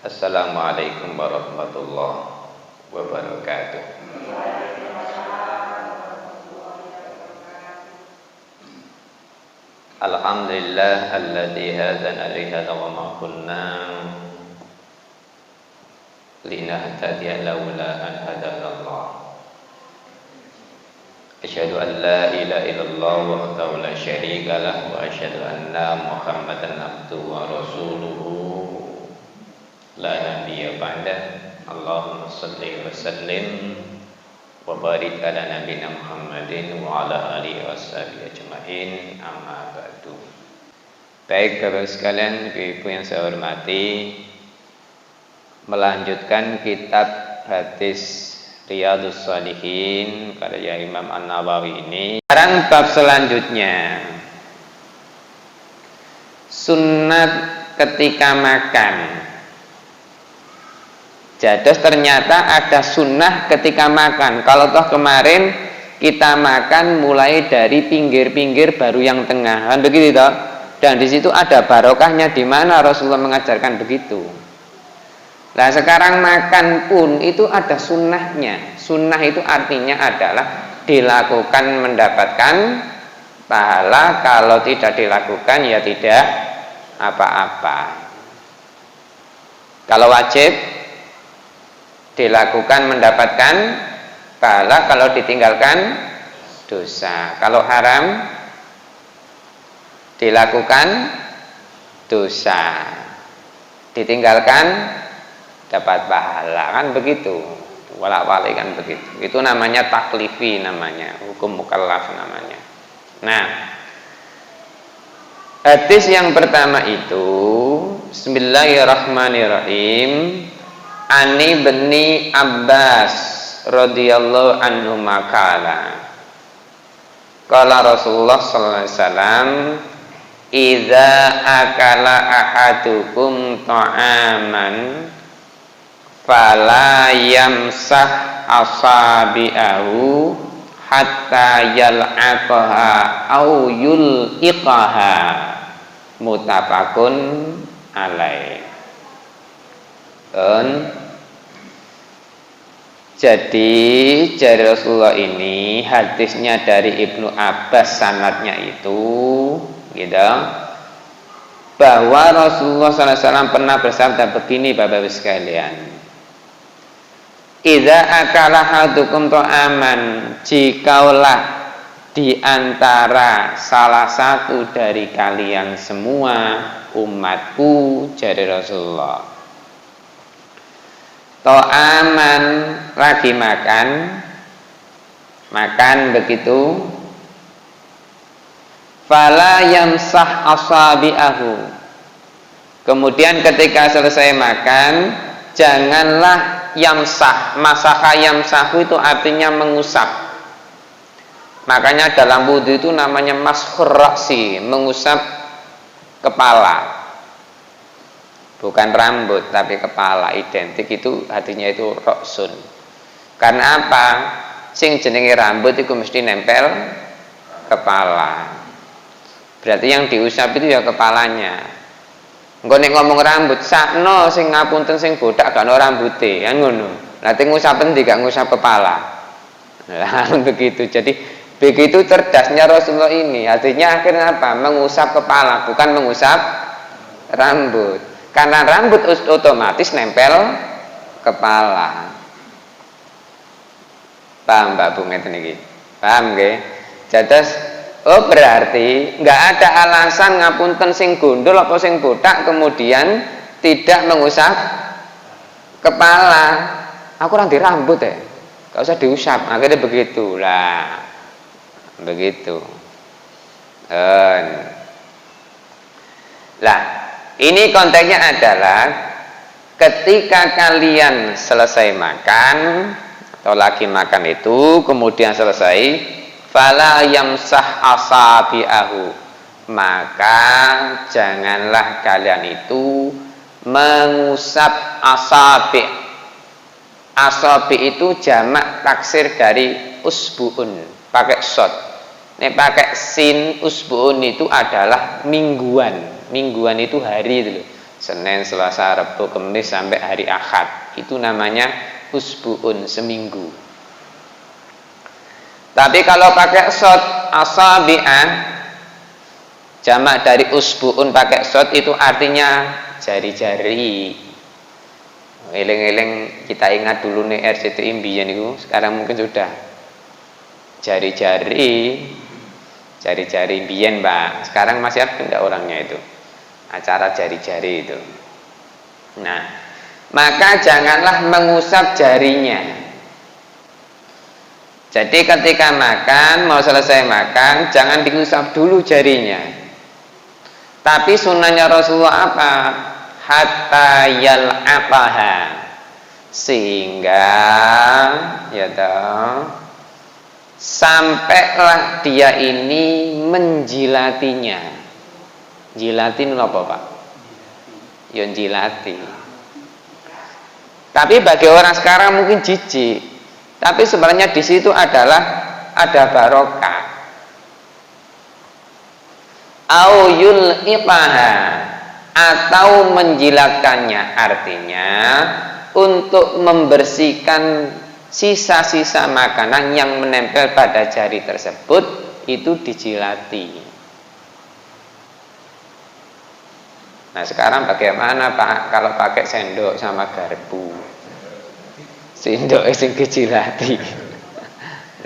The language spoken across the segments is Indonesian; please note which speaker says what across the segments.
Speaker 1: Assalamualaikum warahmatullahi wabarakatuh. Alhamdulillah alladzi hadana li hadza wa ma kunna linahtadiya laula an hadanallah. Asyhadu an la ilaha illallah wahdahu la syarika lah wa asyhadu anna Muhammadan abduhu wa rasuluhu la nabiyya ba'da. Allahumma shalli wa sallim wa barik ala nabiyina Muhammadin wa ala alihi washabihi ajmain, amma ba'du. Baik Bapak sekalian, Ibu yang saya hormati, melanjutkan kitab hadis Riyadhus Shalihin karya Imam An-Nawawi ini. Sekarang bab selanjutnya, sunat ketika makan. Jadi ternyata ada sunnah ketika makan. Kalau toh kemarin kita makan mulai dari pinggir-pinggir baru yang tengah, kan begitu toh? Dan di situ ada barokahnya, di mana Rasulullah mengajarkan begitu. Nah sekarang makan pun itu ada sunnahnya. Sunnah itu artinya adalah dilakukan mendapatkan pahala, kalau tidak dilakukan ya tidak apa-apa. Kalau wajib dilakukan mendapatkan pahala, kalau ditinggalkan dosa. Kalau haram dilakukan dosa, ditinggalkan dapat pahala, kan begitu. Walak-walik kan begitu. Itu namanya taklifi, namanya hukum mukallaf namanya. Nah, hadis yang pertama itu Bismillahirrahmanirrahim. Ani bin Abbas radhiyallahu anhu maqala. Qala Rasulullah sallallahu alaihi wasallam, "Idza akala ahadukum ta'aman fala yamsah asabi'ahu hatta yal'aqaha au yul'iqaha." Muttafaqun alaih. Jadi dari Rasulullah ini, hadisnya dari Ibnu Abbas, sanadnya itu gitu, bahwa Rasulullah SAW pernah bersabda begini, Bapak-Bapak sekalian, idza akala hadukum ta'aman, jikalau di antara salah satu dari kalian semua, umatku, jadi Rasulullah, ta'aman, lagi makan begitu, fala yamsah asabi'ahu, kemudian ketika selesai makan janganlah yamsah. Masaha yamsahu itu artinya mengusap. Makanya dalam wudu itu namanya mashur ra'si, mengusap kepala, bukan rambut tapi kepala, identik itu, artinya itu roksun. Karena apa? Sing jenenge rambut itu mesti nempel kepala. Berarti yang diusap itu ya kepalanya. Engko nek ngomong rambut, sakno sing ngapunten sing bodak gak ono rambuté, kan ngono. Lah teng ngusap endi gak ngusap kepala. Lah begitu. Jadi begitu cerdasnya Rasulullah ini. Artinya akhirnya apa? Mengusap kepala, bukan mengusap rambut. Karena rambut otomatis nempel kepala. Paham Mbak Bu ngeten iki? Paham nggih? Jadinya berarti nggak ada alasan ngapunten sing gondol apa sing botak kemudian tidak mengusap kepala. Aku ora ndek rambut ya, nggak usah diusap. Akhirnya begitu lah, begitu. Lah, ini konteksnya adalah ketika kalian selesai makan atau lagi makan itu, kemudian selesai, fala yamsah asabi'ahu, maka janganlah kalian itu mengusap asabi'. Asabi' itu jamak taksir dari usbu'un, pakai shot. Nek pakai sin, usbu'un itu adalah mingguan. Mingguan itu hari itu loh. Senin, Selasa, Rabu, Kamis sampai hari Ahad. Itu namanya usbu'un, seminggu. Tapi kalau pakai shot asabi'ah, jamak dari usbu'un pakai shot itu artinya jari-jari. Eling-eling kita ingat dulu nih RCTI mbiyen itu, sekarang mungkin sudah jari-jari mbiyen, Pak. Sekarang masih ada enggak orangnya itu? Acara jari-jari itu. Nah, maka janganlah mengusap jarinya. Jadi ketika makan, mau selesai makan, jangan diusap dulu jarinya. Tapi sunnahnya Rasulullah apa? Hatta yal'aqaha, sehingga ya toh sampailah dia ini menjilatinya. Jilatin apa, Pak? Ya jilati. Tapi bagi orang sekarang mungkin jijik. Tapi sebenarnya di situ adalah ada barokah. Au yul'iqaha, atau menjilatkannya, artinya untuk membersihkan sisa-sisa makanan yang menempel pada jari tersebut itu dijilati. Nah sekarang bagaimana Pak kalau pakai sendok sama garpu? Sendok sing dijilati.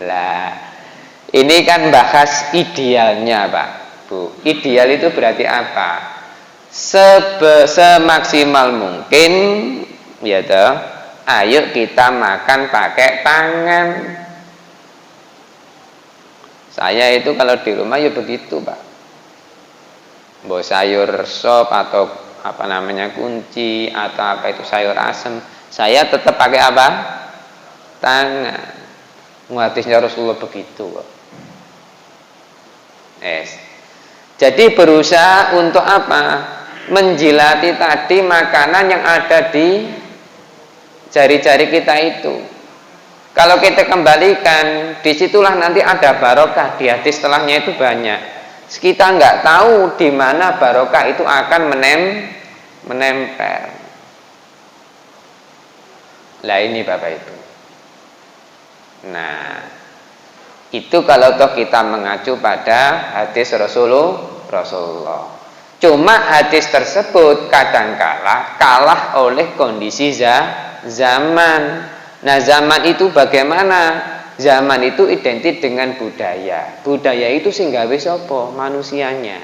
Speaker 1: Lah, ini kan bahas idealnya Pak, Bu. Ideal itu berarti apa? Semaksimal mungkin ya toh, ayo kita makan pakai tangan. Saya itu kalau di rumah ya begitu Pak. Mau sayur sop atau apa namanya kunci atau apa itu sayur asem, saya tetap pakai apa? Tangan. Hadisnya Rasulullah begitu kok. Jadi berusaha untuk apa? Menjilati tadi makanan yang ada di jari-jari kita itu. Kalau kita kembalikan, disitulah nanti ada barokah. Di hadis setelahnya itu banyak. Kita nggak tahu di mana barokah itu akan menempel. Lah ini Bapak Ibu. Nah, itu kalau toh kita mengacu pada hadis Rasulullah. Cuma hadis tersebut kadangkala kalah oleh kondisi zaman. Nah, zaman itu bagaimana? Zaman itu identik dengan budaya. Budaya itu sing gawe sapa? Manusianya.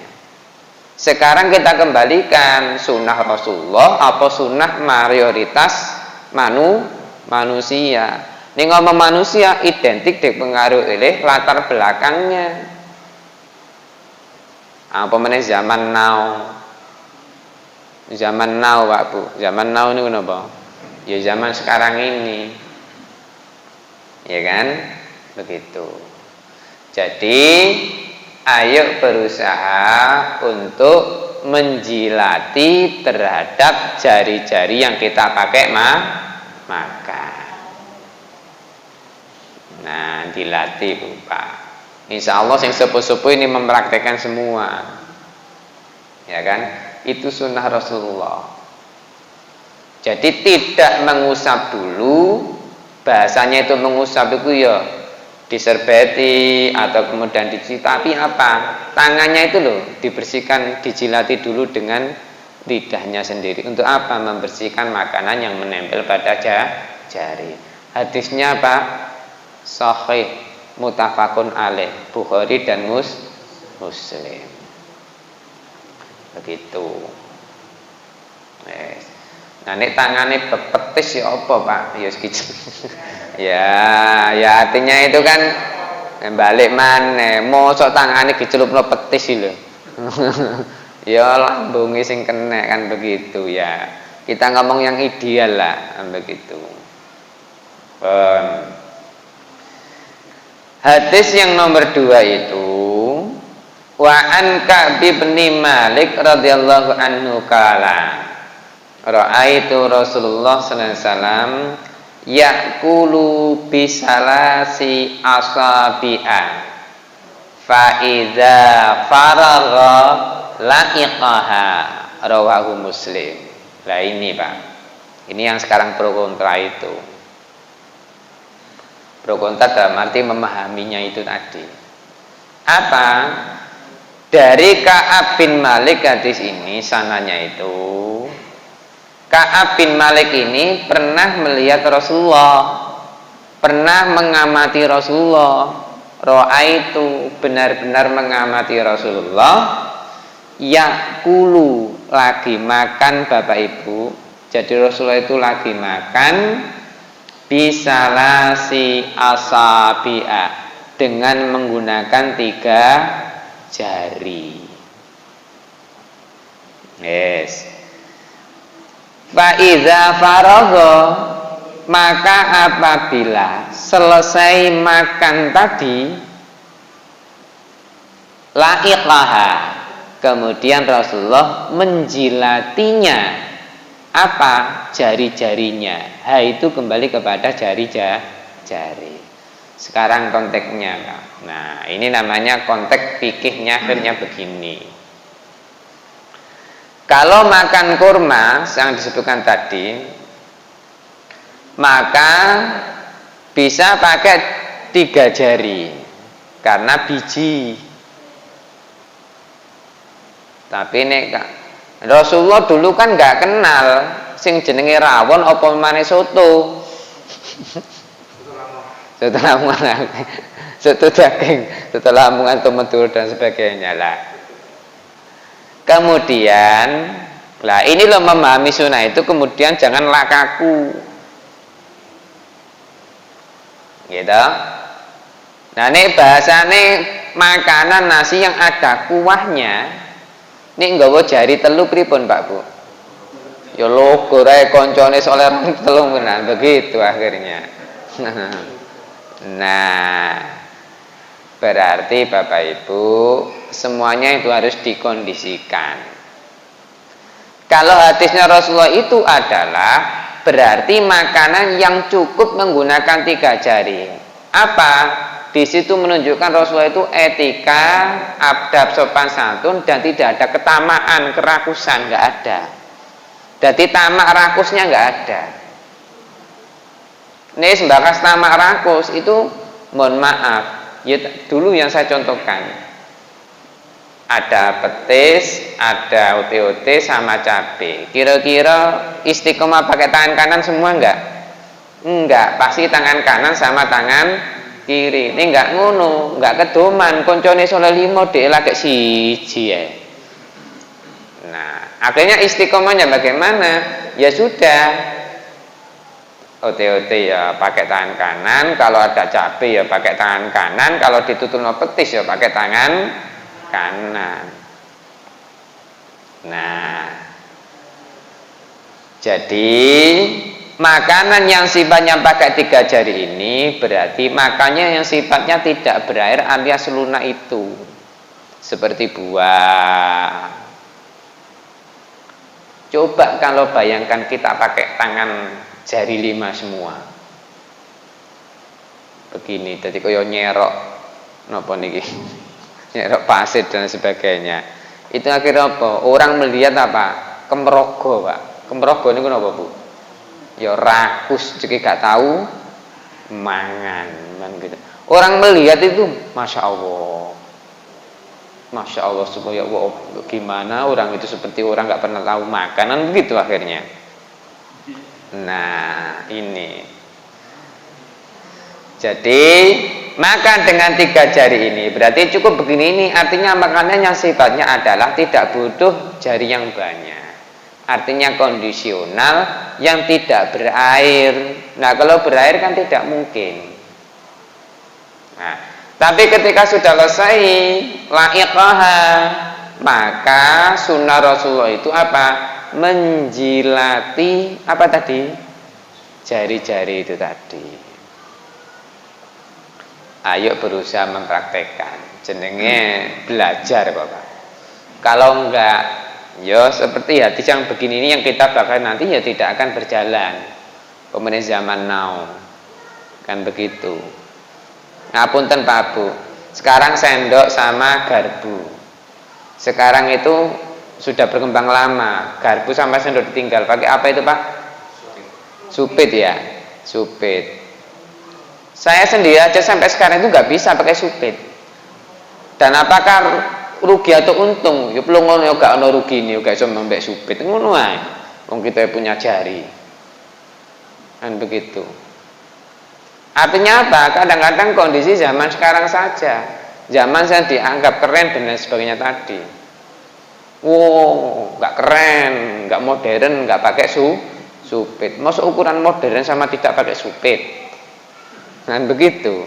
Speaker 1: Sekarang kita kembalikan sunnah Rasulullah apa sunnah mayoritas manusia. Ini ngomong manusia identik dipengaruhi oleh latar belakangnya. Apa meneh zaman now? Zaman now, Pak Bu. Zaman now ini kenapa? Ya zaman sekarang ini. Ya kan? Begitu. Jadi ayo berusaha untuk menjilati terhadap jari-jari yang kita pakai makan. Nah, dilatih Bu Pak. Insya Allah yang sepuh-sepuh ini mempraktekkan semua. Ya kan? Itu sunnah Rasulullah. Jadi tidak mengusap dulu. Bahasanya itu mengusap itu ya diserbeti atau kemudian dicuci, tapi apa? Tangannya itu loh dibersihkan, dijilati dulu dengan lidahnya sendiri. Untuk apa? Membersihkan makanan yang menempel pada jari. Hadisnya apa? Sahih, muttafaqun alaih, Bukhari dan Muslim. Begitu. Nah, nek tangane bepetis ya apa, Pak? Ya segitu. ya artinya itu kan balik maneh. Mosok tangane dicelupno petis lho. Ya lambunge sing kena kan begitu ya. Kita ngomong yang ideal lah, begitu. Hadis yang nomor 2 itu wa an Ka'b bin Malik radhiyallahu anhu qala ra'aitu Rasulullah sallallahu alaihi wasallam ya'kulu bisalasi asabi'a fa idza faragha la'iqaha rawahu Muslim. Lah ini Pak, ini yang sekarang pro kontra itu. Pro kontra dalam arti memahaminya itu tadi. Apa? Dari Ka'ab bin Malik hadis ini sananya itu, Ka'ab bin Malik ini pernah melihat Rasulullah, pernah mengamati Rasulullah. Ro'a itu benar-benar mengamati Rasulullah, yakulu lagi makan Bapak Ibu. Jadi Rasulullah itu lagi makan bisalasi asabi'a, dengan menggunakan 3 jari. Yes. Fa idza faragha, maka apabila selesai makan tadi, la'iqlaha, kemudian Rasulullah menjilatinya, apa? Jari-jarinya. Ha itu kembali kepada jari. Sekarang konteksnya. Nah, ini namanya konteks fikihnya akhirnya begini. Kalau makan kurma yang disebutkan tadi, maka bisa pakai 3 jari karena biji. Tapi nek Rasulullah dulu kan nggak kenal sing jenenge rawon apa maneh soto. Soto Lamongan, soto daging, soto Lamongan, tomatur dan sebagainya lah. Kemudian, lah ini loh memahami sunnah itu, kemudian janganlah kaku. Gitu. Nah ini bahasane makanan nasi yang ada kuahnya, ini nggawa jari telu pripun Pak Bu? Ya logo rae koncone soalnya telung benar begitu akhirnya. Nah, berarti Bapak Ibu semuanya itu harus dikondisikan. Kalau hadisnya Rasulullah itu adalah berarti makanan yang cukup menggunakan 3 jari. Apa? Di situ menunjukkan Rasulullah itu etika, adab, sopan santun, dan tidak ada ketamaan, kerakusan, nggak ada. Jadi tamak rakusnya nggak ada. Ini sebakas tamak rakus itu, mohon maaf, ya dulu yang saya contohkan. Ada petis, ada ote-ote sama cabai. Kira-kira istiqomah pakai tangan kanan semua enggak? Enggak, pasti tangan kanan sama tangan kiri. Ini enggak ngono, enggak kedoman. Koncone soleh 5 dhek lagi siji ya. Nah, akhirnya istiqomahnya bagaimana? Ya sudah. Ote-ote ya pakai tangan kanan, kalau ada cabai ya pakai tangan kanan, kalau ditutulno petis ya pakai tangan kanan. Nah, jadi makanan yang sifatnya pakai 3 jari ini berarti makannya yang sifatnya tidak berair alias lunak itu, seperti buah. Coba kalau bayangkan kita pakai tangan jari 5 semua begini, jadi koyo nyerok napa niki, nyerok pasir dan sebagainya. Itu akhirnya apa? Orang melihat apa? Kemrogo Pak. Kemrogo niku napa Bu? Ya rakus, jadi gak tahu mangan gitu. Orang melihat itu Masya Allah, Masya Allah, supaya gimana orang itu seperti orang gak pernah tahu makanan begitu akhirnya. Nah ini, jadi makan dengan 3 jari ini berarti cukup begini. Ini artinya makanan yang sifatnya adalah tidak butuh jari yang banyak, artinya kondisional yang tidak berair. Nah kalau berair kan tidak mungkin. Nah, tapi ketika sudah selesai la'iqaha, maka sunnah Rasulullah itu apa? Menjilati apa tadi? Jari-jari itu tadi. Ayo berusaha mempraktekkan. Jenenge belajar Bapak. Kalau enggak, ya seperti hadis yang begini ini yang kita bakal nanti ya tidak akan berjalan. Kemudian zaman now kan begitu. Ngapunten Pak Bu, sekarang sendok sama garpu. Sekarang itu sudah berkembang lama, garpu sama sendok ditinggal, pakai apa itu Pak? Supit ya, supit. Saya sendiri aja sampai sekarang itu nggak bisa pakai supit. Dan apakah rugi atau untung? Ya belum ngono, gak ono rugi ini, gak iso mbek supit, ngono ae. Wong kita punya jari, kan begitu. Artinya apa? Kadang-kadang kondisi zaman sekarang saja, zaman saya dianggap keren dan lain sebagainya tadi. Wow, nggak keren, nggak modern, nggak pakai supit. Maksud ukuran modern sama tidak pakai supit, kan begitu.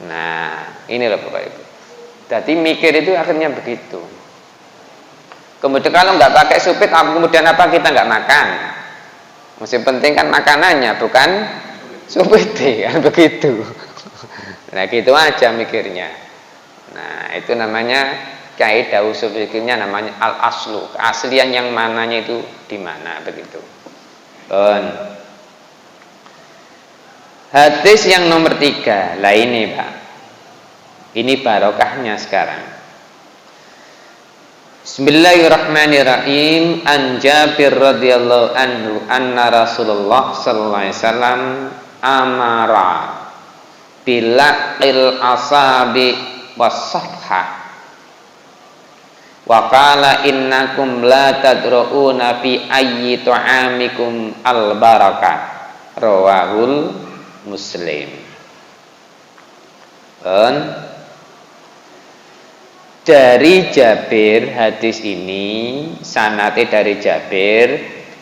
Speaker 1: Nah, ini loh Bapak Ibu. Jadi mikir itu akhirnya begitu. Kemudian kalau nggak pakai supit, kemudian apa, kita nggak makan? Masih penting kan makanannya, bukan supit, kan begitu. Nah gitu aja mikirnya. Nah itu namanya kaidah usul fikihnya, namanya al aslu, keaslian yang mananya itu di mana, begitu. Hadis yang nomor 3, lah ini Pak, ini barokahnya sekarang. Bismillahirrahmanirrahim. An Jabir radhiyallahu anhu anna Rasulullah sallallahu alaihi wasallam amara bilaqil asabi was-safha wa qala innakum la tadruna fi ayyi ta'amikum al-barakah, rawahul Muslim. Dari Jabir, hadis ini sanate dari Jabir,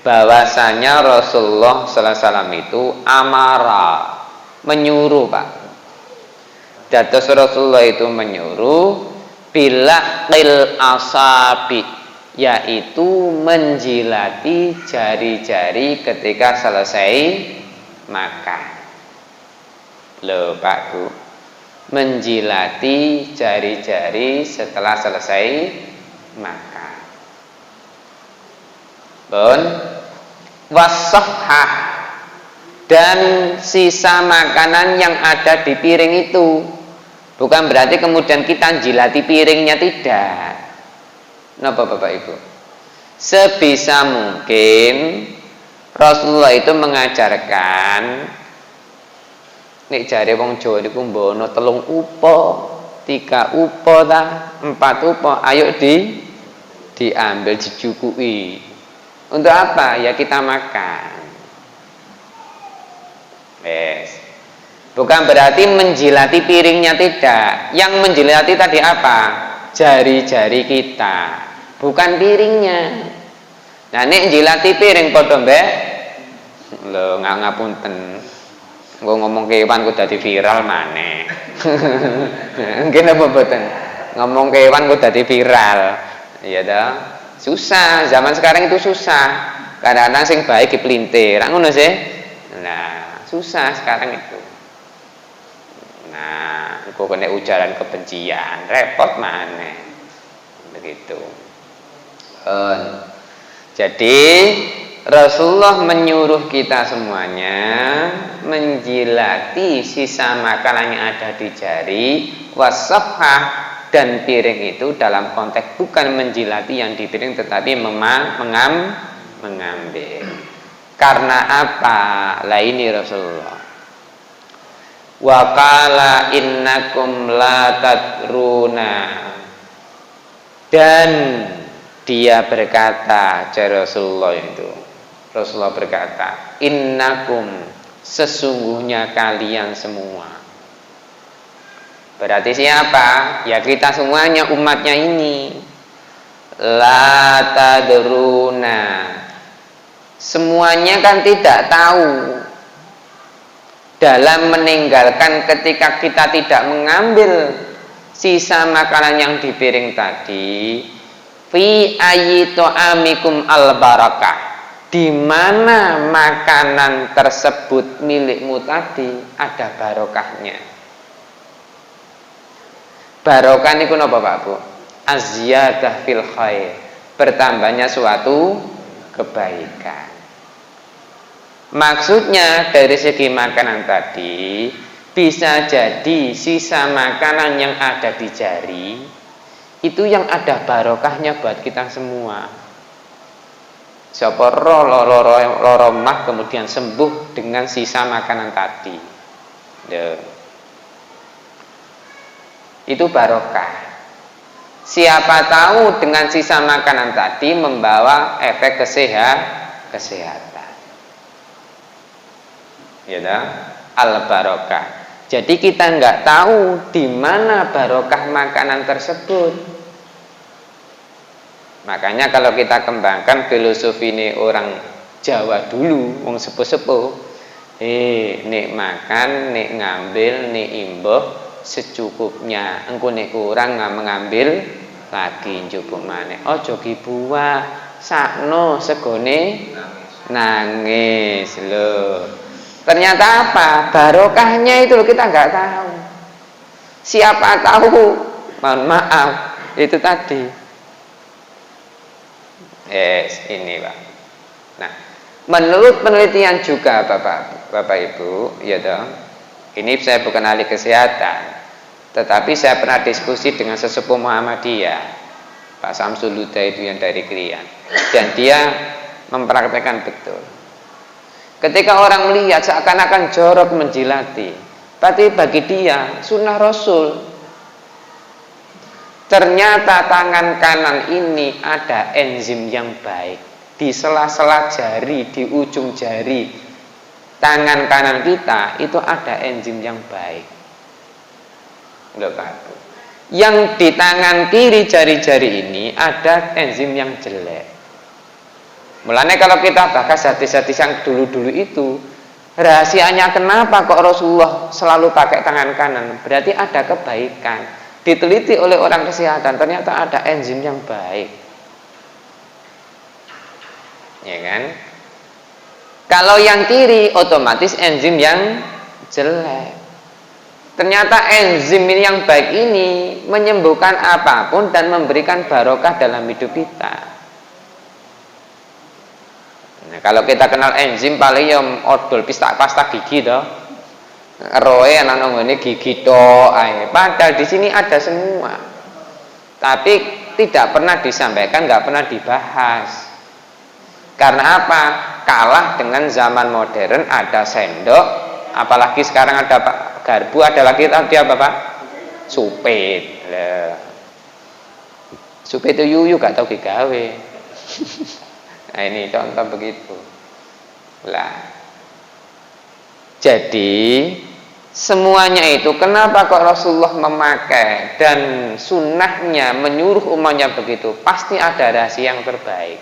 Speaker 1: bahwasanya Rasulullah sallallahu alaihi wasallam itu amara, menyuruh Pak. Dados Rasulullah itu menyuruh bilaqil asabi, yaitu menjilati jari-jari ketika selesai makan. Loh Pak Bu, menjilati jari-jari setelah selesai makan. Wasafhah, dan sisa makanan yang ada di piring itu. Bukan berarti kemudian kita jilati piringnya, tidak. Napa Bapak Ibu? Sebisa mungkin Rasulullah itu mengajarkan, nek jare wong Jawa niku mbono 3 upo, 3 upo ta, 4 upo, ayo diambil, dijukui. Untuk apa? Ya kita makan. Yes. Bukan berarti menjilati piringnya, tidak. Yang menjilati tadi apa? Jari-jari kita, bukan piringnya. Nah, nek jilati piring padha mbek. Lho, ngapunten. Gue ngomong kewan gue dadi viral maneh. Mungkin apa mboten? Ngomong kewan gue dadi viral. Iya dah. Susah, zaman sekarang itu susah. Kadang-kadang sing baik dipelintir. Ngono sih. Nah, susah sekarang itu. Nah, gue kena ujaran kebencian, repot maneh. Begitu. Jadi Rasulullah menyuruh kita semuanya menjilati sisa makanan yang ada di jari, wasafhah, dan piring itu dalam konteks bukan menjilati yang di piring, tetapi mengambil. Karena apa? Lah ini Rasulullah. Wa qala innakum la tadruna, dan dia berkata, Rasulullah itu, Rasulullah berkata, innakum, sesungguhnya kalian semua. Berarti siapa? Ya kita semuanya, umatnya ini. La tadruna, semuanya kan tidak tahu. Dalam meninggalkan ketika kita tidak mengambil sisa makanan yang di piring tadi, fi ayyi ta'amikum al-barakah, di mana makanan tersebut milikmu tadi ada barokahnya. Barokah niku napa Pak Bu? Az-ziyadah fil khair, bertambahnya suatu kebaikan. Maksudnya dari segi makanan tadi, bisa jadi sisa makanan yang ada di jari itu yang ada barokahnya buat kita semua. Sapa loro mah kemudian sembuh dengan sisa makanan tadi. Itu barokah. Siapa tahu dengan sisa makanan tadi membawa efek kesehatan. Ya dah, al barokah. Jadi kita nggak tahu di mana barokah makanan tersebut. Makanya kalau kita kembangkan filosofi ini orang Jawa dulu, wong sepuh-sepuh, nek makan, nek ngambil, nek imbuh secukupnya. Engko nek kurang mengambil lagi njupuk maneh. Aja dibuah, sakno segone nangis lho. Ternyata apa? Barokahnya itu loh kita nggak tahu. Siapa tahu, mohon maaf, itu tadi. Ini Pak. Nah, menurut penelitian juga Bapak Ibu, ya dong. Ini saya bukan ahli kesehatan, tetapi saya pernah diskusi dengan sesepuh Muhammadiyah, Pak Samsul Huda itu yang dari Krian, dan dia mempraktekkan betul. Ketika orang melihat seakan-akan jorok menjilati, tapi bagi dia sunnah Rasul. Ternyata tangan kanan ini ada enzim yang baik. Di sela-sela jari, di ujung jari tangan kanan kita itu ada enzim yang baik. Yang di tangan kiri jari-jari ini ada enzim yang jelek. Mulanya kalau kita bahas hadis-hadis yang dulu-dulu itu, rahasianya kenapa kok Rasulullah selalu pakai tangan kanan? Berarti ada kebaikan. Diteliti oleh orang kesehatan, ternyata ada enzim yang baik. Ya kan? Kalau yang kiri otomatis enzim yang jelek. Ternyata enzim ini yang baik ini menyembuhkan apapun dan memberikan barokah dalam hidup kita. Nah, kalau kita kenal enzim paling yang odol pasta gigi toh. Roe anak nggone gigi tok ae. Padahal di sini ada semua. Tapi tidak pernah disampaikan, nggak pernah dibahas. Karena apa? Kalah dengan zaman modern, ada sendok, apalagi sekarang ada garpu, ada lagi tadi apa Pak? Supit. Supit itu yuyu gak tahu digawe. Nah ini contoh begitu. Lah. Jadi semuanya itu kenapa kok Rasulullah memakai dan sunnahnya menyuruh umatnya begitu, pasti ada rahasia yang terbaik,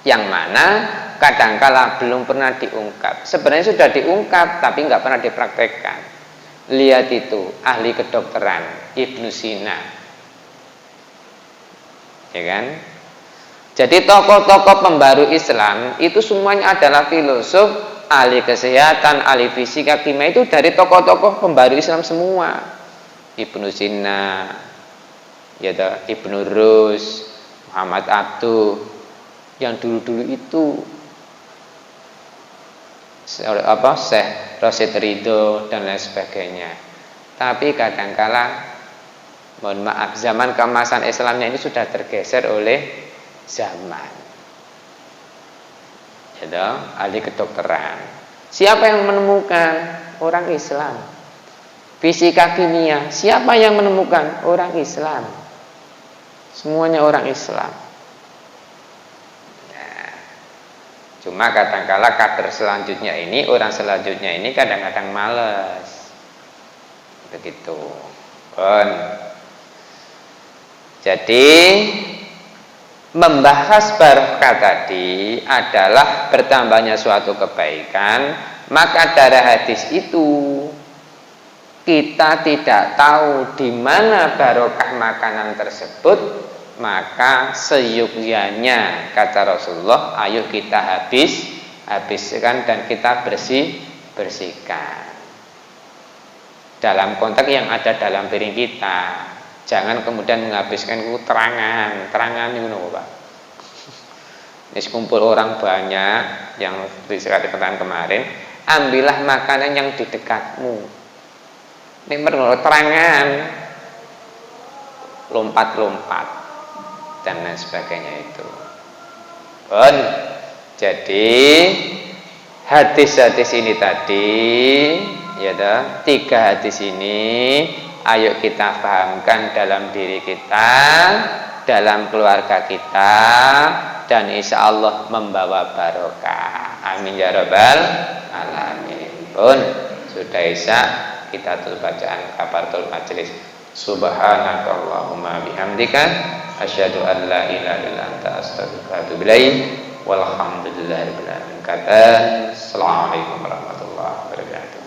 Speaker 1: yang mana kadangkala belum pernah diungkap. Sebenarnya sudah diungkap tapi nggak pernah dipraktekkan. Lihat itu ahli kedokteran Ibnu Sina, ya kan? Jadi tokoh-tokoh pembaru Islam itu semuanya adalah filosof, ahli kesehatan, ahli fisika, kimia, itu dari tokoh-tokoh pembaru Islam semua. Ibnu Sina, ya Ibnu Rus, Muhammad Abduh, yang dulu-dulu itu Syekh Rasyid Ridho dan lain sebagainya. Tapi kadangkala, mohon maaf, zaman keemasan Islamnya ini sudah tergeser oleh zaman. Ahli kedokteran. Siapa yang menemukan? Orang Islam. Fisika kimia, siapa yang menemukan? Orang Islam. Semuanya orang Islam. Nah, cuma kadang-kala kader selanjutnya ini, orang selanjutnya ini kadang-kadang males. Begitu. Jadi membahas barokah tadi adalah bertambahnya suatu kebaikan, maka dari hadis itu kita tidak tahu di mana barokah makanan tersebut, maka seyukyanya kata Rasulullah, ayo kita habiskan dan kita bersihkan dalam konteks yang ada dalam piring kita. Jangan kemudian menghabiskan itu terangan itu Pak. Ini kumpul orang banyak yang seperti pertanyaan kemarin, ambillah makanan yang di dekatmu. Ini menurut terangan. lompat-lompat dan lain sebagainya itu. Pun jadi hadis-hadis ini tadi, ya dah, 3 hadis ini ayo kita pahamkan dalam diri kita, dalam keluarga kita, dan insya Allah membawa barokah. Amin ya rabbal alamin. Pun sudah isya, kita tutup bacaan kafaratul majelis. Subhanakallahumma bihamdika asyhadu an la ilaha illa anta astaghfiruka wa atubu ilaik. Walhamdulillahirabbil alamin. Assalamualaikum warahmatullahi wabarakatuh.